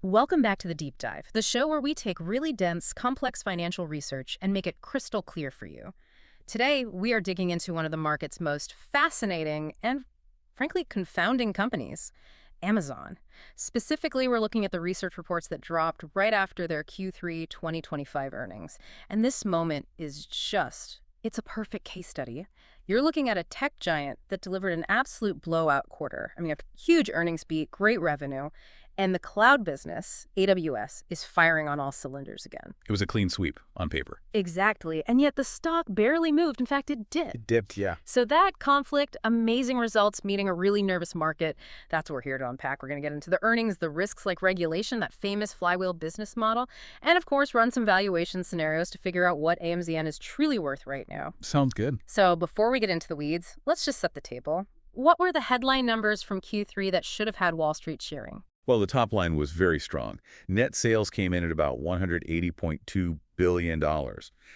Welcome back to The Deep Dive, the show where we take really dense, complex financial research and make it crystal clear for you. Today, we are digging into one of the market's most fascinating and, frankly, confounding companies, Amazon. Specifically, we're looking at the research reports that dropped right after their Q3 2025 earnings. And this moment is it's a perfect case study. You're looking at a tech giant that delivered an absolute blowout quarter. I mean, a huge earnings beat, great revenue, and the cloud business, AWS, is firing on all cylinders again. It was a clean sweep on paper. Exactly. And yet the stock barely moved. In fact, it dipped. It dipped, yeah. So that conflict, amazing results, meeting a really nervous market, that's what we're here to unpack. We're going to get into the earnings, the risks like regulation, that famous flywheel business model, and of course, run some valuation scenarios to figure out what AMZN is truly worth right now. Sounds good. So before we get into the weeds, let's just set the table. What were the headline numbers from Q3 that should have had Wall Street cheering? Well, the top line was very strong. Net sales came in at about $180.2 billion.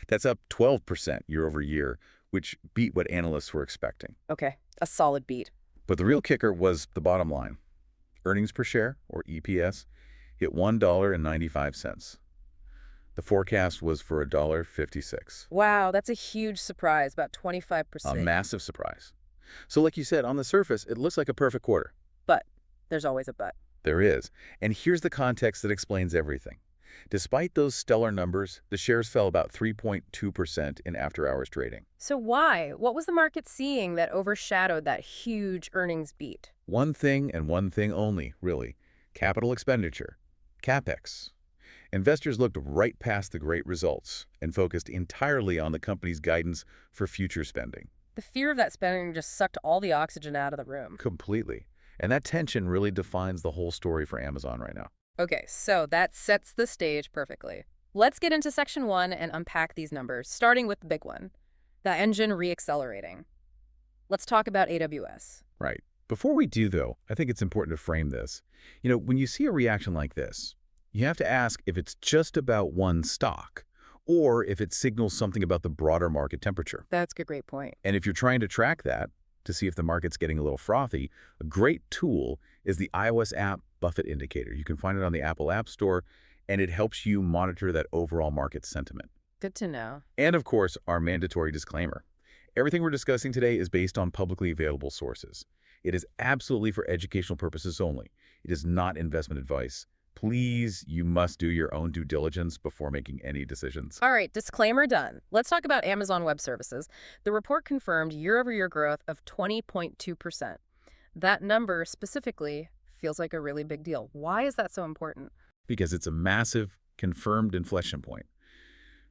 That's up 12% year over year, which beat what analysts were expecting. Okay, a solid beat. But the real kicker was the bottom line. Earnings per share, or EPS, hit $1.95. The forecast was for $1.56. Wow, that's a huge surprise, about 25%. A massive surprise. So like you said, on the surface, it looks like a perfect quarter. But there's always a but. There is. And here's the context that explains everything. Despite those stellar numbers, the shares fell about 3.2% in after-hours trading. So why? What was the market seeing that overshadowed that huge earnings beat? One thing and one thing only, really. Capital expenditure. CapEx. Investors looked right past the great results and focused entirely on the company's guidance for future spending. The fear of that spending just sucked all the oxygen out of the room. Completely. And that tension really defines the whole story for Amazon right now. Okay, so that sets the stage perfectly. Let's get into section 1 and unpack these numbers, starting with the big one, the engine reaccelerating. Let's talk about AWS. Right. Before we do, though, I think it's important to frame this. When you see a reaction like this, you have to ask if it's just about one stock or if it signals something about the broader market temperature. That's a great point. And if you're trying to track that, to see if the market's getting a little frothy, a great tool is the iOS app Buffett Indicator. You can find it on the Apple App Store, and it helps you monitor that overall market sentiment. Good to know. And of course, our mandatory disclaimer. Everything we're discussing today is based on publicly available sources. It is absolutely for educational purposes only. It is not investment advice. Please, you must do your own due diligence before making any decisions. All right, disclaimer done. Let's talk about Amazon Web Services. The report confirmed year-over-year growth of 20.2%. That number specifically feels like a really big deal. Why is that so important? Because it's a massive, confirmed inflection point.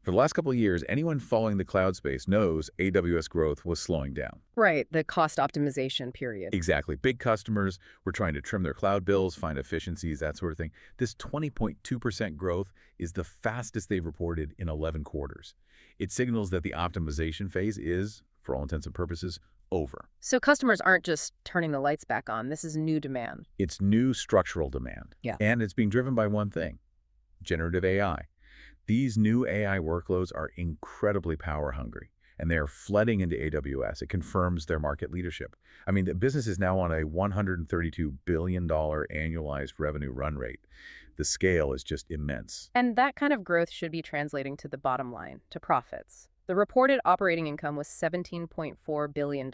For the last couple of years, anyone following the cloud space knows AWS growth was slowing down. Right, the cost optimization period. Exactly. Big customers were trying to trim their cloud bills, find efficiencies, that sort of thing. This 20.2% growth is the fastest they've reported in 11 quarters. It signals that the optimization phase is, for all intents and purposes, over. So customers aren't just turning the lights back on. This is new demand. It's new structural demand. Yeah. And it's being driven by one thing, generative AI. These new AI workloads are incredibly power hungry, and they are flooding into AWS. It confirms their market leadership. I mean, the business is now on a $132 billion annualized revenue run rate. The scale is just immense. And that kind of growth should be translating to the bottom line, to profits. The reported operating income was $17.4 billion,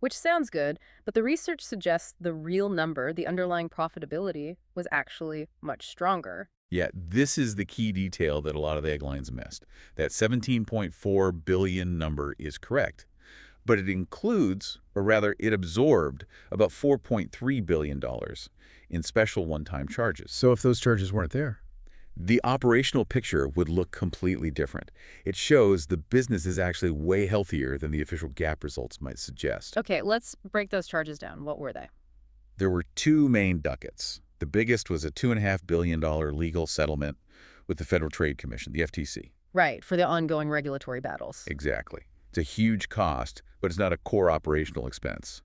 which sounds good, but the research suggests the real number, the underlying profitability, was actually much stronger. Yeah, this is the key detail that a lot of the headlines missed. That 17.4 billion number is correct, but it includes, or rather it absorbed, about $4.3 billion in special one-time charges. So if those charges weren't there? The operational picture would look completely different. It shows the business is actually way healthier than the official GAAP results might suggest. Okay, let's break those charges down. What were they? There were two main buckets. The biggest was a $2.5 billion legal settlement with the Federal Trade Commission, the FTC. Right, for the ongoing regulatory battles. Exactly. It's a huge cost, but it's not a core operational expense.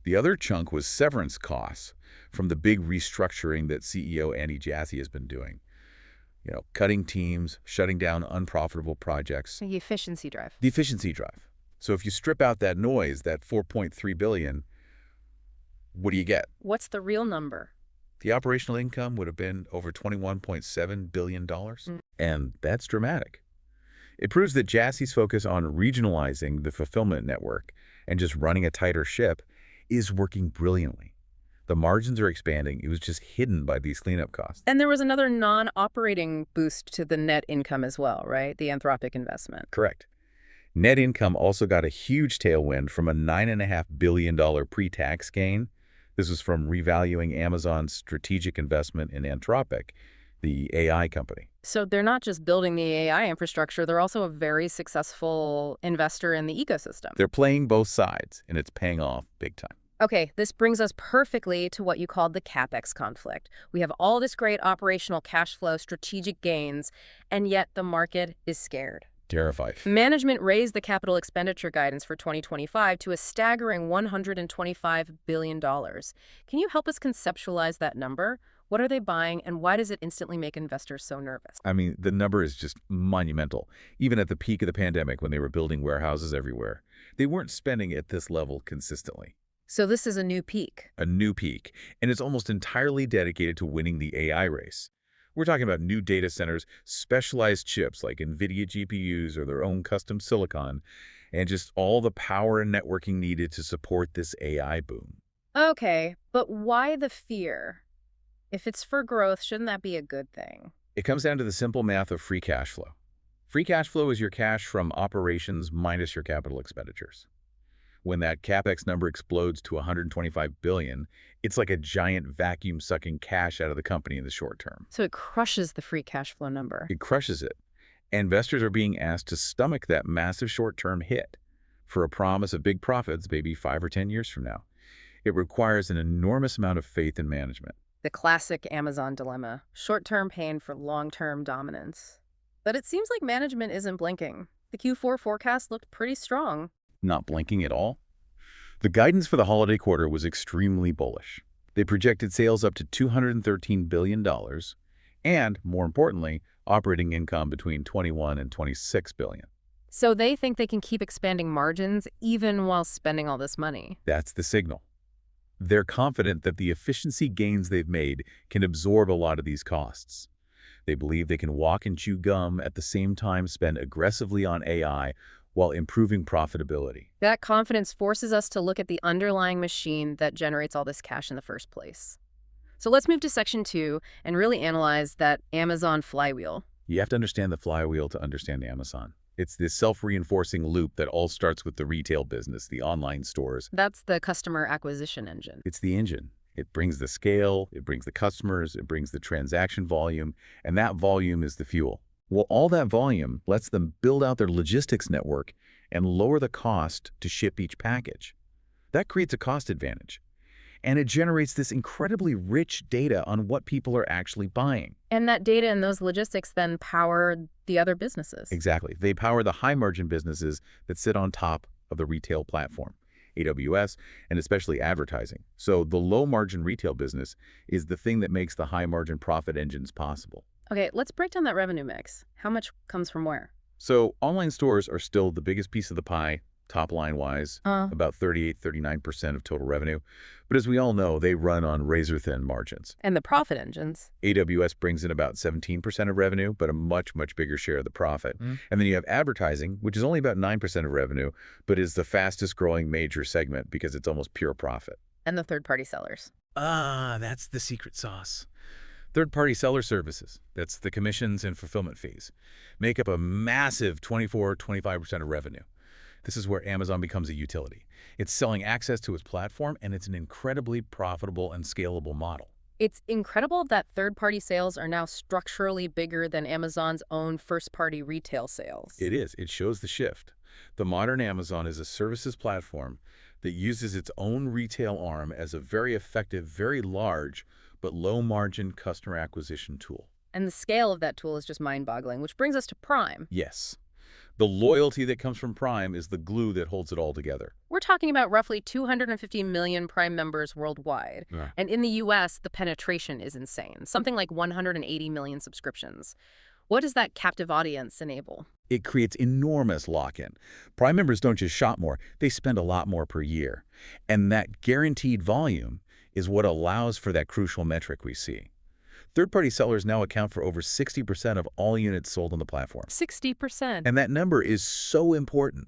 The other chunk was severance costs from the big restructuring that CEO Andy Jassy has been doing. Cutting teams, shutting down unprofitable projects. The efficiency drive. The efficiency drive. So if you strip out that noise, that $4.3 billion, what do you get? What's the real number? The operational income would have been over $21.7 billion. And that's dramatic. It proves that Jassie's focus on regionalizing the fulfillment network and just running a tighter ship is working brilliantly. The margins are expanding. It was just hidden by these cleanup costs. And there was another non-operating boost to the net income as well, right? The Anthropic investment. Correct. Net income also got a huge tailwind from a $9.5 billion pre-tax gain. This was from revaluing Amazon's strategic investment in Anthropic, the AI company. So they're not just building the AI infrastructure, they're also a very successful investor in the ecosystem. They're playing both sides, and it's paying off big time. Okay, this brings us perfectly to what you called the CapEx conflict. We have all this great operational cash flow, strategic gains, and yet the market is scared. Terrified. Management raised the capital expenditure guidance for 2025 to a staggering $125 billion. Can you help us conceptualize that number? What are they buying, and why does it instantly make investors so nervous? I mean, the number is just monumental. Even at the peak of the pandemic, when they were building warehouses everywhere, they weren't spending at this level consistently. So this is a new peak. A new peak, and it's almost entirely dedicated to winning the AI race. We're talking about new data centers, specialized chips like NVIDIA GPUs or their own custom silicon, and just all the power and networking needed to support this AI boom. Okay, but why the fear? If it's for growth, shouldn't that be a good thing? It comes down to the simple math of free cash flow. Free cash flow is your cash from operations minus your capital expenditures. When that CapEx number explodes to $125 billion, it's like a giant vacuum sucking cash out of the company in the short term. So it crushes the free cash flow number. It crushes it. Investors are being asked to stomach that massive short-term hit for a promise of big profits maybe 5 or 10 years from now. It requires an enormous amount of faith in management. The classic Amazon dilemma, short-term pain for long-term dominance. But it seems like management isn't blinking. The Q4 forecast looked pretty strong. Not blinking at all. The guidance for the holiday quarter was extremely bullish. They projected sales up to $213 billion and, more importantly, operating income between $21 and $26 billion. So they think they can keep expanding margins even while spending all this money. That's the signal. They're confident that the efficiency gains they've made can absorb a lot of these costs. They believe they can walk and chew gum at the same time spend aggressively on AI while improving profitability. That confidence forces us to look at the underlying machine that generates all this cash in the first place. So let's move to section 2 and really analyze that Amazon flywheel. You have to understand the flywheel to understand Amazon. It's this self-reinforcing loop that all starts with the retail business, the online stores. That's the customer acquisition engine. It's the engine. It brings the scale, it brings the customers, it brings the transaction volume, and that volume is the fuel. Well, all that volume lets them build out their logistics network and lower the cost to ship each package. That creates a cost advantage. And it generates this incredibly rich data on what people are actually buying. And that data and those logistics then power the other businesses. Exactly. They power the high-margin businesses that sit on top of the retail platform, AWS, and especially advertising. So the low-margin retail business is the thing that makes the high-margin profit engines possible. Okay, let's break down that revenue mix. How much comes from where? So online stores are still the biggest piece of the pie, top line-wise, about 38–39% of total revenue. But as we all know, they run on razor-thin margins. And the profit engines? AWS brings in about 17% of revenue, but a much, much bigger share of the profit. And then you have advertising, which is only about 9% of revenue, but is the fastest growing major segment because it's almost pure profit. And the third-party sellers? That's the secret sauce. Third-party seller services, that's the commissions and fulfillment fees, make up a massive 24–25% of revenue. This is where Amazon becomes a utility. It's selling access to its platform, and it's an incredibly profitable and scalable model. It's incredible that third-party sales are now structurally bigger than Amazon's own first-party retail sales. It is. It shows the shift. The modern Amazon is a services platform that uses its own retail arm as a very effective, very large, but low-margin customer acquisition tool. And the scale of that tool is just mind-boggling, which brings us to Prime. Yes. The loyalty that comes from Prime is the glue that holds it all together. We're talking about roughly 250 million Prime members worldwide. Yeah. And in the U.S., the penetration is insane, something like 180 million subscriptions. What does that captive audience enable? It creates enormous lock-in. Prime members don't just shop more, they spend a lot more per year. And that guaranteed volume is what allows for that crucial metric we see. Third-party sellers now account for over 60% of all units sold on the platform. 60%. And that number is so important.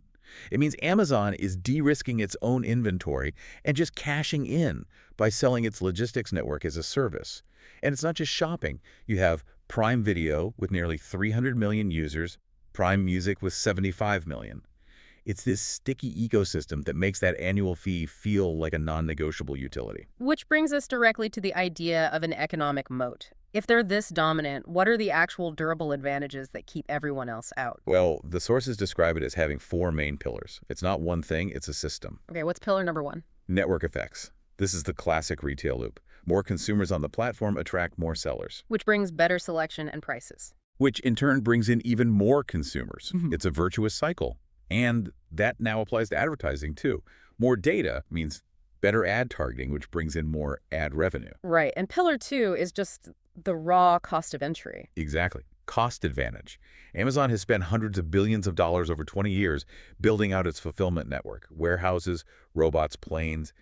It means Amazon is de-risking its own inventory and just cashing in by selling its logistics network as a service. And it's not just shopping. You have Prime Video with nearly 300 million users, Prime Music with 75 million. It's this sticky ecosystem that makes that annual fee feel like a non-negotiable utility. Which brings us directly to the idea of an economic moat. If they're this dominant, what are the actual durable advantages that keep everyone else out? Well, the sources describe it as having 4 main pillars. It's not one thing, it's a system. Okay, what's pillar number 1? Network effects. This is the classic retail loop. More consumers on the platform attract more sellers. Which brings better selection and prices. Which in turn brings in even more consumers. It's a virtuous cycle. And that now applies to advertising too. More data means better ad targeting, which brings in more ad revenue. Right, and pillar 2 is just the raw cost of entry. Exactly. Cost advantage. Amazon has spent hundreds of billions of dollars over 20 years building out its fulfillment network. Warehouses, robots, planes.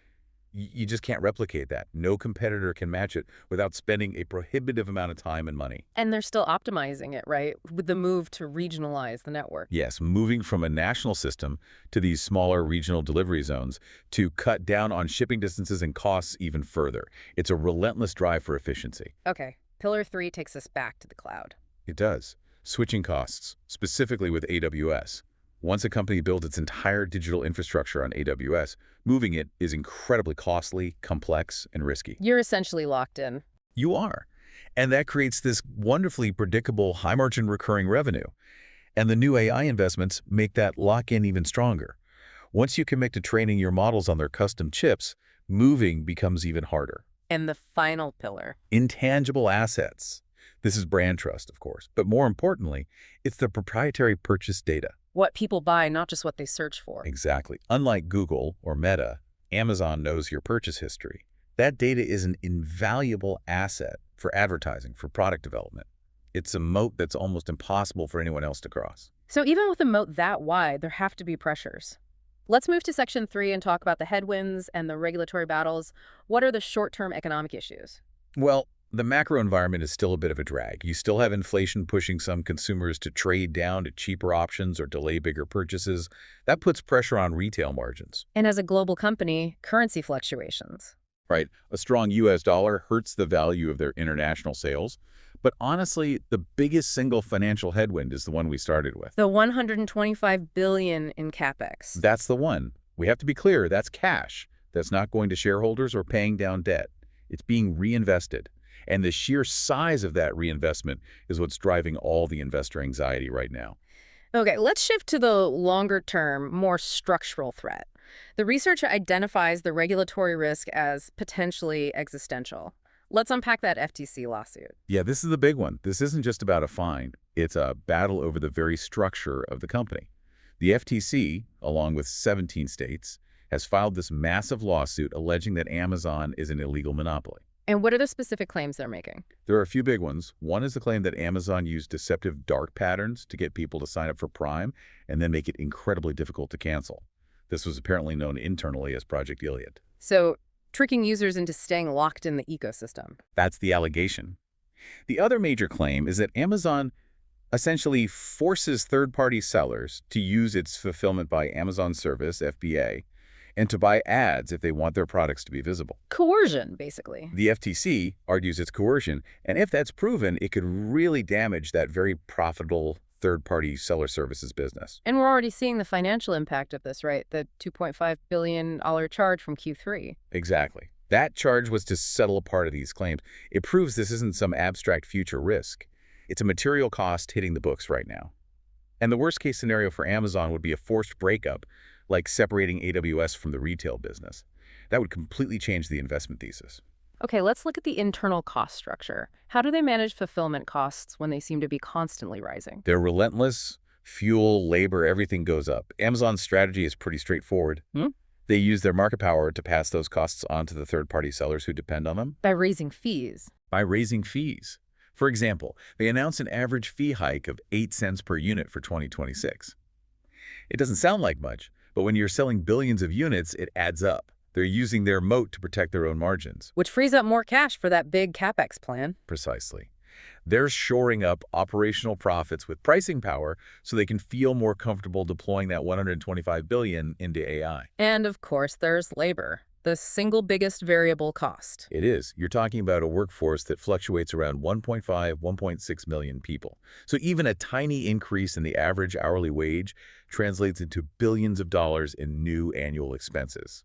You just can't replicate that. No competitor can match it without spending a prohibitive amount of time and money. And they're still optimizing it, right? With the move to regionalize the network. Yes, moving from a national system to these smaller regional delivery zones to cut down on shipping distances and costs even further. It's a relentless drive for efficiency. Okay, pillar 3 takes us back to the cloud. It does. Switching costs, specifically with AWS. Once a company builds its entire digital infrastructure on AWS, moving it is incredibly costly, complex, and risky. You're essentially locked in. You are. And that creates this wonderfully predictable, high-margin recurring revenue. And the new AI investments make that lock-in even stronger. Once you commit to training your models on their custom chips, moving becomes even harder. And the final pillar. Intangible assets. This is brand trust, of course. But more importantly, it's the proprietary purchase data. What people buy, not just what they search for. Exactly. Unlike Google or Meta, Amazon knows your purchase history. That data is an invaluable asset for advertising, for product development. It's a moat that's almost impossible for anyone else to cross. So even with a moat that wide, there have to be pressures. Let's move to section 3 and talk about the headwinds and the regulatory battles. What are the short-term economic issues? Well, the macro environment is still a bit of a drag. You still have inflation pushing some consumers to trade down to cheaper options or delay bigger purchases. That puts pressure on retail margins. And as a global company, currency fluctuations. Right. A strong U.S. dollar hurts the value of their international sales. But honestly, the biggest single financial headwind is the one we started with. The $125 billion in CapEx. That's the one. We have to be clear, that's cash. That's not going to shareholders or paying down debt. It's being reinvested. And the sheer size of that reinvestment is what's driving all the investor anxiety right now. Okay, let's shift to the longer-term, more structural threat. The research identifies the regulatory risk as potentially existential. Let's unpack that FTC lawsuit. Yeah, this is the big one. This isn't just about a fine. It's a battle over the very structure of the company. The FTC, along with 17 states, has filed this massive lawsuit alleging that Amazon is an illegal monopoly. And what are the specific claims they're making? There are a few big ones. One is the claim that Amazon used deceptive dark patterns to get people to sign up for Prime and then make it incredibly difficult to cancel. This was apparently known internally as Project Iliad. So, tricking users into staying locked in the ecosystem. That's the allegation. The other major claim is that Amazon essentially forces third-party sellers to use its Fulfillment by Amazon service, FBA, and to buy ads if they want their products to be visible. Coercion, basically. The FTC argues it's coercion, and if that's proven, it could really damage that very profitable third-party seller services business. And we're already seeing the financial impact of this, right? The $2.5 billion charge from Q3. Exactly. That charge was to settle a part of these claims. It proves this isn't some abstract future risk. It's a material cost hitting the books right now. And the worst-case scenario for Amazon would be a forced breakup, like separating AWS from the retail business. That would completely change the investment thesis. Okay, let's look at the internal cost structure. How do they manage fulfillment costs when they seem to be constantly rising? They're relentless. Fuel, labor, everything goes up. Amazon's strategy is pretty straightforward. They use their market power to pass those costs on to the third-party sellers who depend on them. By raising fees. By raising fees. For example, they announced an average fee hike of 8 cents per unit for 2026. It doesn't sound like much, but when you're selling billions of units, it adds up. They're using their moat to protect their own margins. Which frees up more cash for that big CapEx plan. Precisely. They're shoring up operational profits with pricing power so they can feel more comfortable deploying that $125 billion into AI. And of course, there's labor, the single biggest variable cost. It is. You're talking about a workforce that fluctuates around 1.5, 1.6 million people. So even a tiny increase in the average hourly wage translates into billions of dollars in new annual expenses.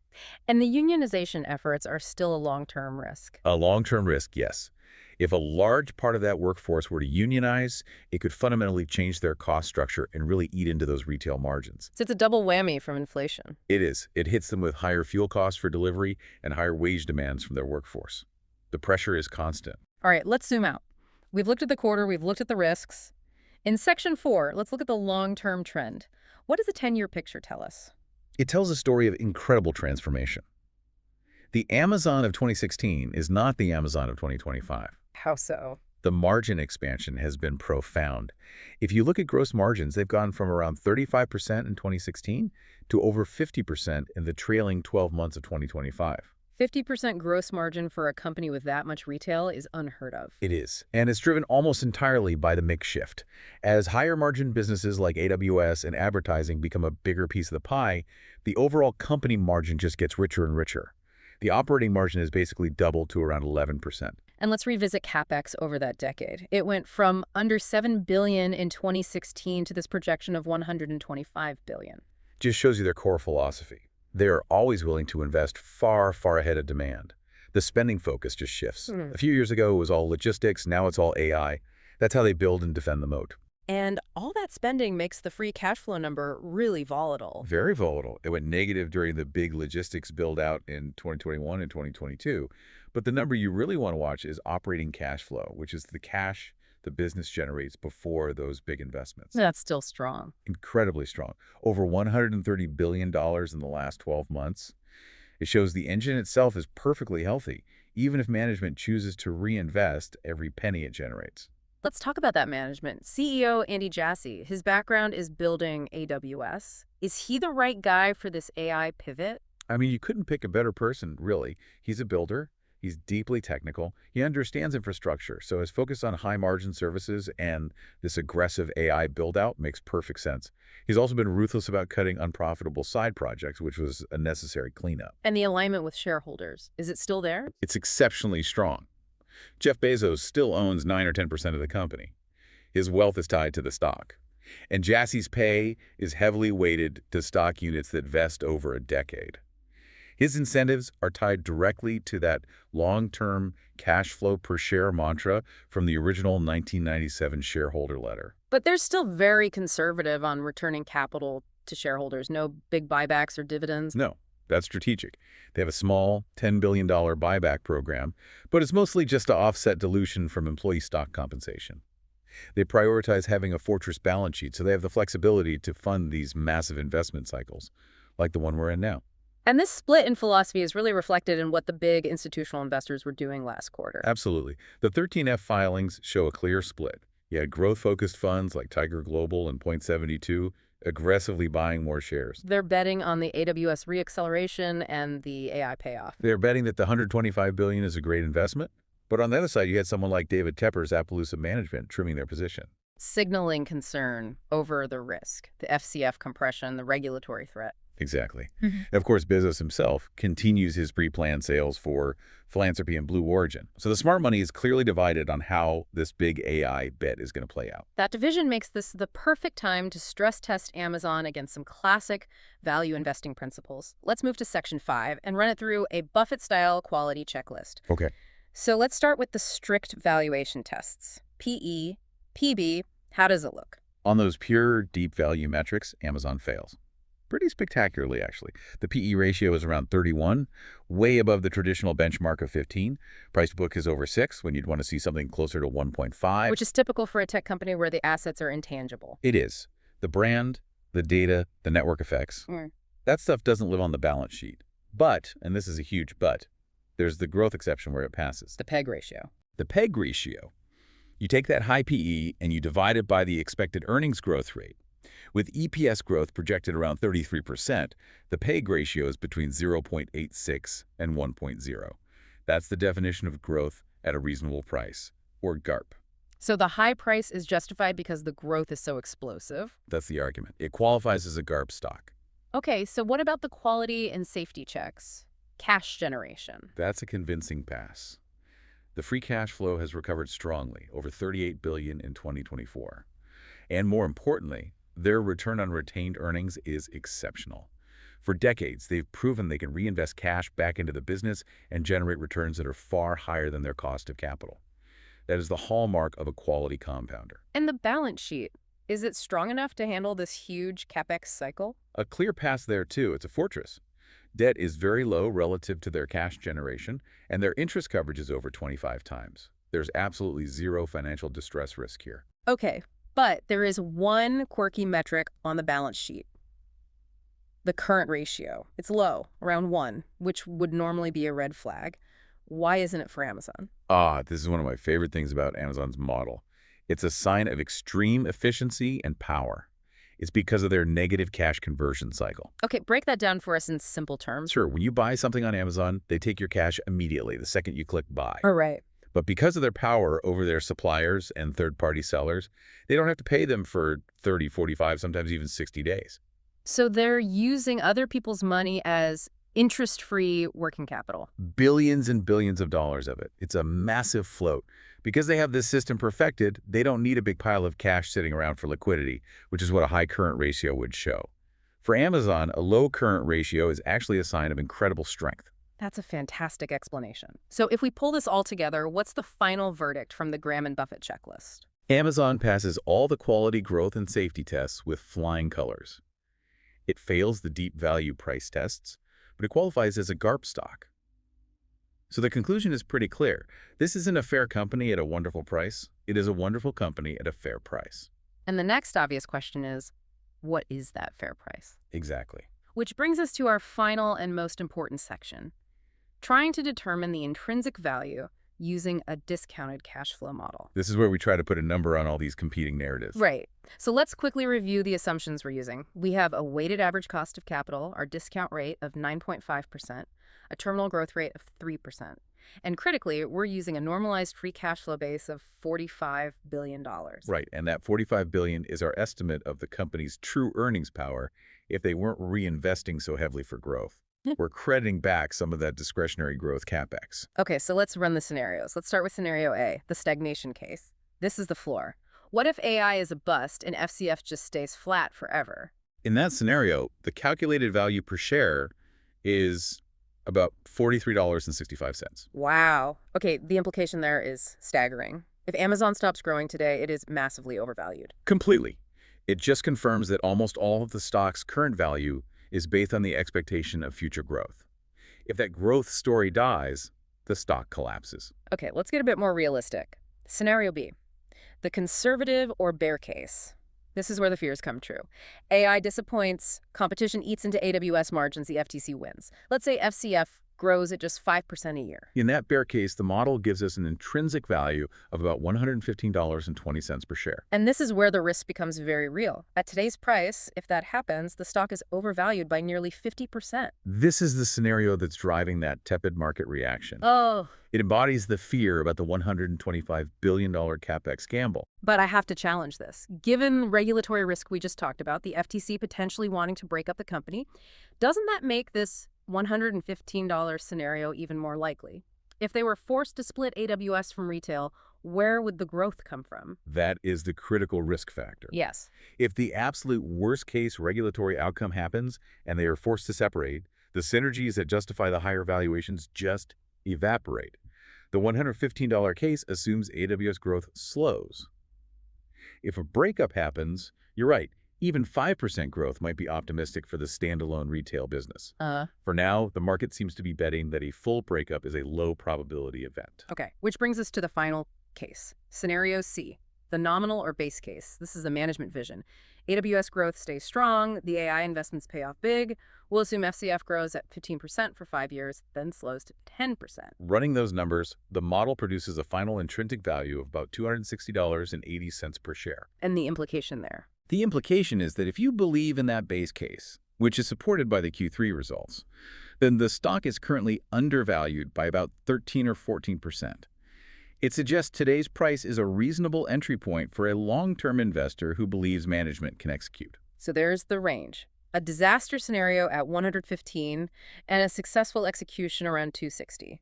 And the unionization efforts are still a long-term risk. A long-term risk, yes. If a large part of that workforce were to unionize, it could fundamentally change their cost structure and really eat into those retail margins. So it's a double whammy from inflation. It is. It hits them with higher fuel costs for delivery and higher wage demands from their workforce. The pressure is constant. All right, let's zoom out. We've looked at the quarter, we've looked at the risks. In Section 4, let's look at the long-term trend. What does the 10-year picture tell us? It tells a story of incredible transformation. The Amazon of 2016 is not the Amazon of 2025. How so? The margin expansion has been profound. If you look at gross margins, they've gone from around 35% in 2016 to over 50% in the trailing 12 months of 2025. 50% gross margin for a company with that much retail is unheard of. It is, and it's driven almost entirely by the mix shift. As higher margin businesses like AWS and advertising become a bigger piece of the pie, the overall company margin just gets richer and richer. The operating margin has basically doubled to around 11%. And let's revisit CapEx over that decade. It went from under $7 billion in 2016 to this projection of $125 billion. Just shows you their core philosophy. They are always willing to invest far, far ahead of demand. The spending focus just shifts. A few years ago, it was all logistics. Now it's all AI. That's how they build and defend the moat. And all that spending makes the free cash flow number really volatile. Very volatile. It went negative during the big logistics build-out in 2021 and 2022. But the number you really want to watch is operating cash flow, which is the cash the business generates before those big investments. That's still strong. Incredibly strong. Over $130 billion in the last 12 months. It shows the engine itself is perfectly healthy, even if management chooses to reinvest every penny it generates. Let's talk about that management. CEO Andy Jassy, his background is building AWS. Is he the right guy for this AI pivot? I mean, you couldn't pick a better person, really. He's a builder. He's deeply technical. He understands infrastructure, so his focus on high-margin services and this aggressive AI build-out makes perfect sense. He's also been ruthless about cutting unprofitable side projects, which was a necessary cleanup. And the alignment with shareholders, is it still there? It's exceptionally strong. Jeff Bezos still owns 9 or 10% of the company. His wealth is tied to the stock. And Jassy's pay is heavily weighted to stock units that vest over a decade. His incentives are tied directly to that long-term cash flow per share mantra from the original 1997 shareholder letter. But they're still very conservative on returning capital to shareholders. No big buybacks or dividends. No, that's strategic. They have a small $10 billion buyback program, but it's mostly just to offset dilution from employee stock compensation. They prioritize having a fortress balance sheet, so they have the flexibility to fund these massive investment cycles, like the one we're in now. And this split in philosophy is really reflected in what the big institutional investors were doing last quarter. Absolutely. The 13F filings show a clear split. You had growth-focused funds like Tiger Global and Point72 aggressively buying more shares. They're betting on the AWS reacceleration and the AI payoff. They're betting that the $125 billion is a great investment. But on the other side, you had someone like David Tepper's Appaloosa Management trimming their position. Signaling concern over the risk, the FCF compression, the regulatory threat. Exactly. And of course, Bezos himself continues his pre-planned sales for philanthropy and Blue Origin. So the smart money is clearly divided on how this big AI bet is going to play out. That division makes this the perfect time to stress test Amazon against some classic value investing principles. Let's move to Section 5 and run it through a Buffett-style quality checklist. Okay. So let's start with the strict valuation tests. PE, PB, how does it look? On those pure deep value metrics, Amazon fails. Pretty spectacularly, actually. The PE ratio is around 31, way above the traditional benchmark of 15. Price to book is over 6 when you'd want to see something closer to 1.5. Which is typical for a tech company where the assets are intangible. It is. The brand, the data, the network effects, that stuff doesn't live on the balance sheet. But, and this is a huge but, there's the growth exception where it passes. The PEG ratio. The PEG ratio. You take that high PE and you divide it by the expected earnings growth rate, With EPS growth projected around 33%, the PEG ratio is between 0.86 and 1.0. That's the definition of growth at a reasonable price, or GARP. So the high price is justified because the growth is so explosive? That's the argument. It qualifies as a GARP stock. Okay, so what about the quality and safety checks? Cash generation. That's a convincing pass. The free cash flow has recovered strongly, over $38 billion in 2024. And more importantly, their return on retained earnings is exceptional. For decades, they've proven they can reinvest cash back into the business and generate returns that are far higher than their cost of capital. That is the hallmark of a quality compounder. And the balance sheet, is it strong enough to handle this huge CapEx cycle? A clear pass there, too. It's a fortress. Debt is very low relative to their cash generation, and their interest coverage is over 25 times. There's absolutely zero financial distress risk here. Okay, but there is one quirky metric on the balance sheet. The current ratio. It's low, around 1, which would normally be a red flag. Why isn't it for Amazon? This is one of my favorite things about Amazon's model. It's a sign of extreme efficiency and power. It's because of their negative cash conversion cycle. Okay, break that down for us in simple terms. Sure, when you buy something on Amazon, they take your cash immediately the second you click buy. All right. But because of their power over their suppliers and third-party sellers, they don't have to pay them for 30, 45, sometimes even 60 days. So they're using other people's money as interest-free working capital. Billions and billions of dollars of it. It's a massive float. Because they have this system perfected, they don't need a big pile of cash sitting around for liquidity, which is what a high current ratio would show. For Amazon, a low current ratio is actually a sign of incredible strength. That's a fantastic explanation. So if we pull this all together, what's the final verdict from the Graham and Buffett checklist? Amazon passes all the quality, growth, and safety tests with flying colors. It fails the deep value price tests, but it qualifies as a GARP stock. So the conclusion is pretty clear. This isn't a fair company at a wonderful price. It is a wonderful company at a fair price. And the next obvious question is, what is that fair price? Exactly. Which brings us to our final and most important section, trying to determine the intrinsic value using a discounted cash flow model. This is where we try to put a number on all these competing narratives. Right. So let's quickly review the assumptions we're using. We have a weighted average cost of capital, our discount rate of 9.5%, a terminal growth rate of 3%. And critically, we're using a normalized free cash flow base of $45 billion. Right, and that $45 billion is our estimate of the company's true earnings power if they weren't reinvesting so heavily for growth. We're crediting back some of that discretionary growth CapEx. Okay, so let's run the scenarios. Let's start with scenario A, the stagnation case. This is the floor. What if AI is a bust and FCF just stays flat forever? In that scenario, the calculated value per share is about $43.65. Wow. Okay, the implication there is staggering. If Amazon stops growing today, it is massively overvalued. Completely. It just confirms that almost all of the stock's current value is based on the expectation of future growth. If that growth story dies, the stock collapses. Okay, let's get a bit more realistic. Scenario B, the conservative or bear case. This is where the fears come true. AI disappoints, competition eats into AWS margins, the FTC wins. Let's say FCF grows at just 5% a year. In that bear case, the model gives us an intrinsic value of about $115.20 per share. And this is where the risk becomes very real. At today's price, if that happens, the stock is overvalued by nearly 50%. This is the scenario that's driving that tepid market reaction. Oh. It embodies the fear about the $125 billion CapEx gamble. But I have to challenge this. Given regulatory risk we just talked about, the FTC potentially wanting to break up the company, doesn't that make this $115 scenario even more likely? If they were forced to split AWS from retail, where would the growth come from? That is the critical risk factor. Yes. If the absolute worst-case regulatory outcome happens and they are forced to separate, the synergies that justify the higher valuations just evaporate. The $115 case assumes AWS growth slows. If a breakup happens, you're right, even 5% growth might be optimistic for the standalone retail business. For now, the market seems to be betting that a full breakup is a low probability event. Okay, which brings us to the final case. Scenario C, the nominal or base case. This is the management vision. AWS growth stays strong, the AI investments pay off big. We'll assume FCF grows at 15% for 5 years, then slows to 10%. Running those numbers, the model produces a final intrinsic value of about $260.80 per share. And the implication there? The implication is that if you believe in that base case, which is supported by the Q3 results, then the stock is currently undervalued by about 13 or 14%. It suggests today's price is a reasonable entry point for a long-term investor who believes management can execute. So there's the range. A disaster scenario at 115 and a successful execution around 260.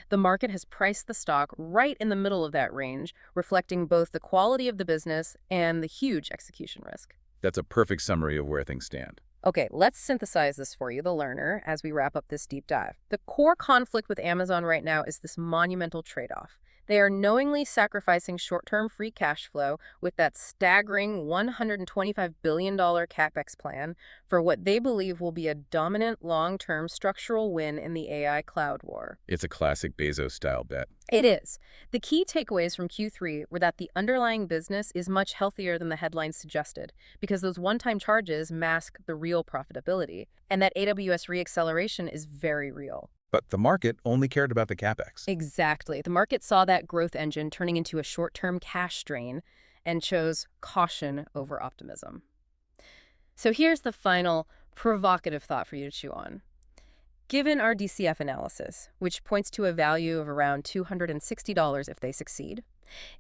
The market has priced the stock right in the middle of that range, reflecting both the quality of the business and the huge execution risk. That's a perfect summary of where things stand. Okay, let's synthesize this for you, the learner, as we wrap up this deep dive. The core conflict with Amazon right now is this monumental trade-off. They are knowingly sacrificing short-term free cash flow with that staggering $125 billion CapEx plan for what they believe will be a dominant long-term structural win in the AI cloud war. It's a classic Bezos-style bet. It is. The key takeaways from Q3 were that the underlying business is much healthier than the headlines suggested, because those one-time charges mask the real profitability, and that AWS reacceleration is very real. But the market only cared about the CapEx. Exactly. The market saw that growth engine turning into a short-term cash drain and chose caution over optimism. So here's the final provocative thought for you to chew on. Given our DCF analysis, which points to a value of around $260 if they succeed,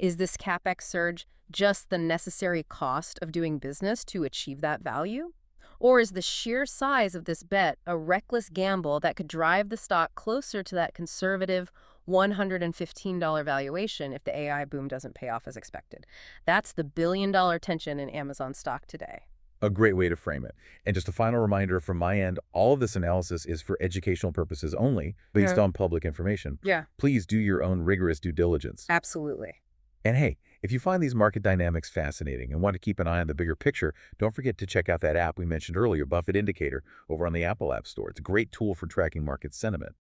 is this CapEx surge just the necessary cost of doing business to achieve that value? Or is the sheer size of this bet a reckless gamble that could drive the stock closer to that conservative $115 valuation if the AI boom doesn't pay off as expected? That's the billion-dollar tension in Amazon stock today. A great way to frame it. And just a final reminder from my end, all of this analysis is for educational purposes only, based on public information. Yeah. Please do your own rigorous due diligence. Absolutely. And hey, if you find these market dynamics fascinating and want to keep an eye on the bigger picture, don't forget to check out that app we mentioned earlier, Buffett Indicator, over on the Apple App Store. It's a great tool for tracking market sentiment.